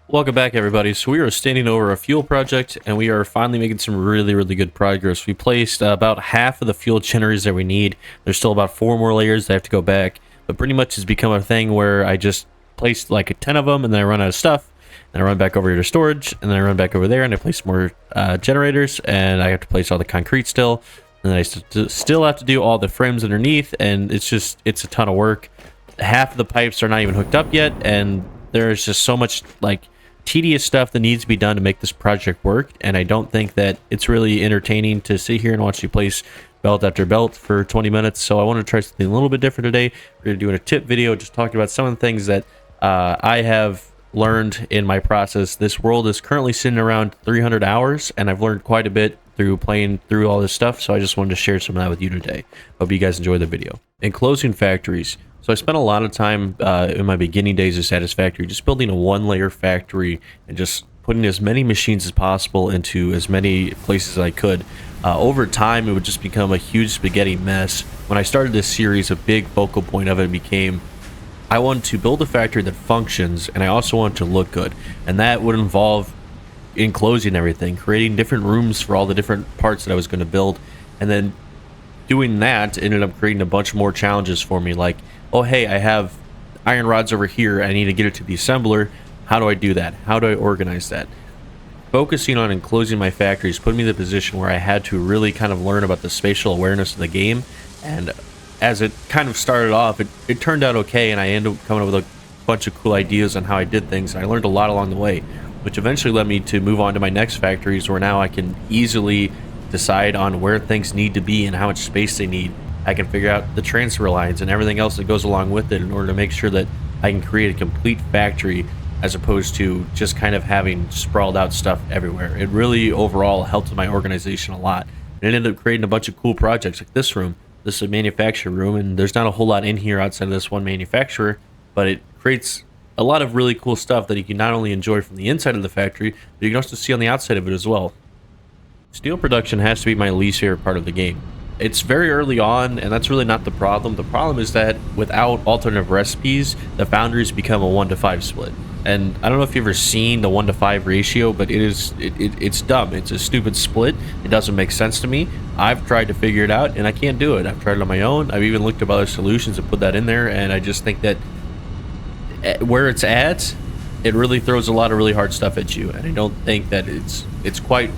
Welcome back, everybody. So we are standing over a fuel project, and we are finally making some really good progress. We placed about half of the fuel generators that we need. There's still about 4 more layers that have to go back, but pretty much it's become a thing where I just placed like 10 of them, and then I run out of stuff, and I run back over here to storage, and then I run back over there, and I place more generators, and I have to place all the concrete still, and then I still have to do all the frames underneath, and it's a ton of work. Half of the pipes are not even hooked up yet, and there's just so much like tedious stuff that needs to be done to make this project work, and I don't think that it's really entertaining to sit here and watch you place belt after belt for 20 minutes. So I want to try something a little bit different today. We're going to do a tip video just talking about some of the things that I have learned in my process. This world is currently sitting around 300 hours, and I've learned quite a bit through playing through all this stuff, so I just wanted to share some of that with you today. Hope you guys enjoy the video. In closing factories, so I spent a lot of time in my beginning days of Satisfactory just building a 1-layer factory and just putting as many machines as possible into as many places as I could. Over time, it would just become a huge spaghetti mess. When I started this series, a big focal point of it became I wanted to build a factory that functions, and I also wanted to look good. And that would involve enclosing everything, creating different rooms for all the different parts that I was going to build, and then doing that ended up creating a bunch more challenges for me, like, oh hey, I have iron rods over here, I need to get it to the assembler. How do I do that? How do I organize that? Focusing on enclosing my factories put me in the position where I had to really kind of learn about the spatial awareness of the game, and as it kind of started off, it turned out okay, and I ended up coming up with a bunch of cool ideas on how I did things, and I learned a lot along the way, which eventually led me to move on to my next factories, where now I can easily decide on where things need to be and how much space they need. I can figure out the transfer lines and everything else that goes along with it in order to make sure that I can create a complete factory as opposed to just kind of having sprawled out stuff everywhere. It really overall helped my organization a lot. And it ended up creating a bunch of cool projects like this room. This is a manufacturer room, and there's not a whole lot in here outside of this one manufacturer, but it creates a lot of really cool stuff that you can not only enjoy from the inside of the factory, but you can also see on the outside of it as well. Steel production has to be my least favorite part of the game. It's very early on, and that's really not the problem. The problem is that without alternative recipes, the foundries become a 1-to-5 split. And I don't know if you've ever seen the 1-to-5 ratio, but it's dumb. It's a stupid split. It doesn't make sense to me. I've tried to figure it out, and I can't do it. I've tried it on my own. I've even looked up other solutions and put that in there, and I just think that where it's at, it really throws a lot of really hard stuff at you, and I don't think that it's quite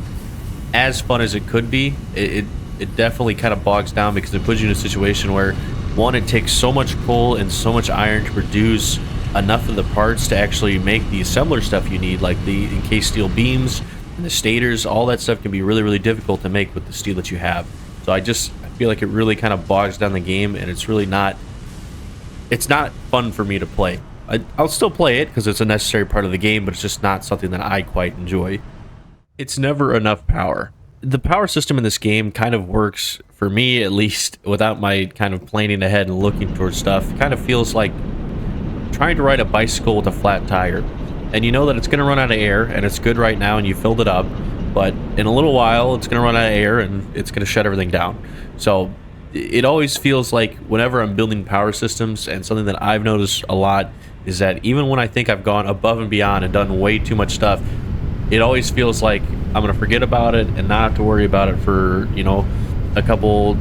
as fun as it could be. It definitely kind of bogs down because it puts you in a situation where, one, it takes so much coal and so much iron to produce enough of the parts to actually make the assembler stuff you need, like the encased steel beams and the stators. All that stuff can be really difficult to make with the steel that you have. So I feel like it really kind of bogs down the game, and it's not fun for me to play. I'll still play it because it's a necessary part of the game, but it's just not something that I quite enjoy. It's never enough power. The power system in this game kind of works, for me at least, without my kind of planning ahead and looking towards stuff. It kind of feels like trying to ride a bicycle with a flat tire. And you know that it's going to run out of air, and it's good right now, and you filled it up, but in a little while, it's going to run out of air, and it's going to shut everything down. So it always feels like whenever I'm building power systems, and something that I've noticed a lot is that even when I think I've gone above and beyond and done way too much stuff, it always feels like I'm going to forget about it and not have to worry about it for, you know, a couple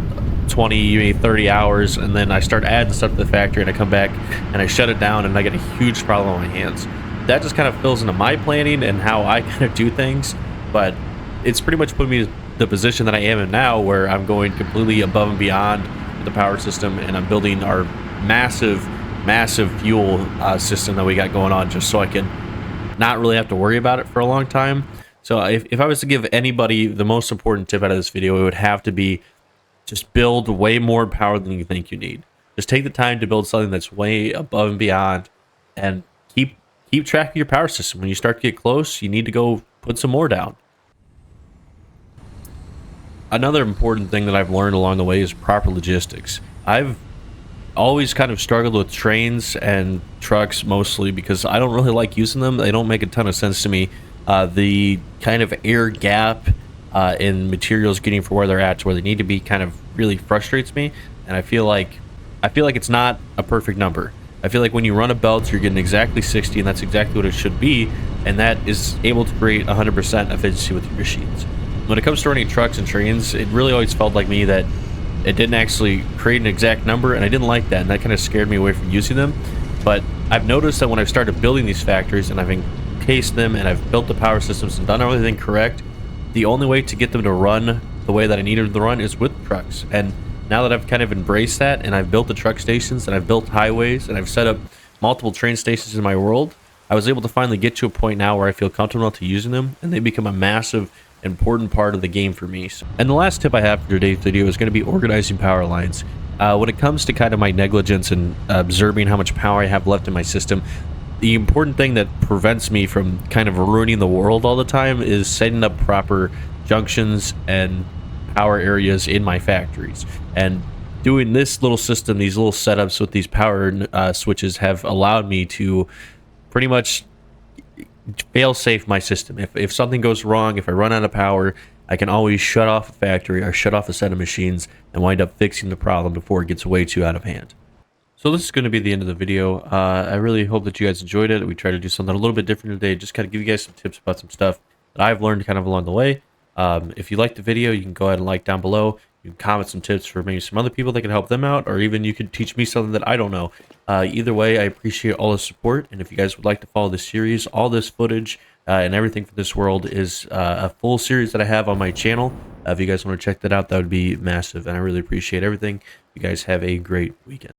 20, maybe 30 hours, and then I start adding stuff to the factory, and I come back and I shut it down, and I get a huge problem on my hands. That just kind of fills into my planning and how I kind of do things, but it's pretty much put me in the position that I am in now, where I'm going completely above and beyond the power system, and I'm building our massive fuel system that we got going on just so I can not really have to worry about it for a long time. So if I was to give anybody the most important tip out of this video, it would have to be just build way more power than you think you need. Just take the time to build something that's way above and beyond, and keep track of your power system. When you start to get close, you need to go put some more down. Another important thing that I've learned along the way is proper logistics. I've always kind of struggled with trains and trucks, mostly because I don't really like using them. They don't make a ton of sense to me. The kind of air gap in materials getting from where they're at to where they need to be kind of really frustrates me, and I feel like it's not a perfect number. I feel like when you run a belt, you're getting exactly 60, and that's exactly what it should be, and that is able to create 100% efficiency with your machines. When it comes to running trucks and trains, it really always felt like me that it didn't actually create an exact number, and I didn't like that, and that kind of scared me away from using them. But I've noticed that when I've started building these factories and I've encased them and I've built the power systems and done everything correct, the only way to get them to run the way that I needed them to run is with trucks. And now that I've kind of embraced that, and I've built the truck stations, and I've built highways, and I've set up multiple train stations in my world, I was able to finally get to a point now where I feel comfortable enough to using them, and they become a massive, important part of the game for me. And the last tip I have for today's video is going to be organizing power lines. When it comes to kind of my negligence and observing how much power I have left in my system, the important thing that prevents me from kind of ruining the world all the time is setting up proper junctions and power areas in my factories. And doing this little system, these little setups with these power switches have allowed me to pretty much fail safe my system. If something goes wrong, if I run out of power, I can always shut off a factory or shut off a set of machines and wind up fixing the problem before it gets way too out of hand. So this is going to be the end of the video. I really hope that you guys enjoyed it. We tried to do something a little bit different today, just kind of give you guys some tips about some stuff that I've learned kind of along the way. If you liked the video, you can go ahead and like down below. You can comment some tips for maybe some other people that can help them out, or even you could teach me something that I don't know. Either way, I appreciate all the support, and if you guys would like to follow this series, all this footage and everything for this world is a full series that I have on my channel. If you guys want to check that out, that would be massive, and I really appreciate everything. You guys have a great weekend.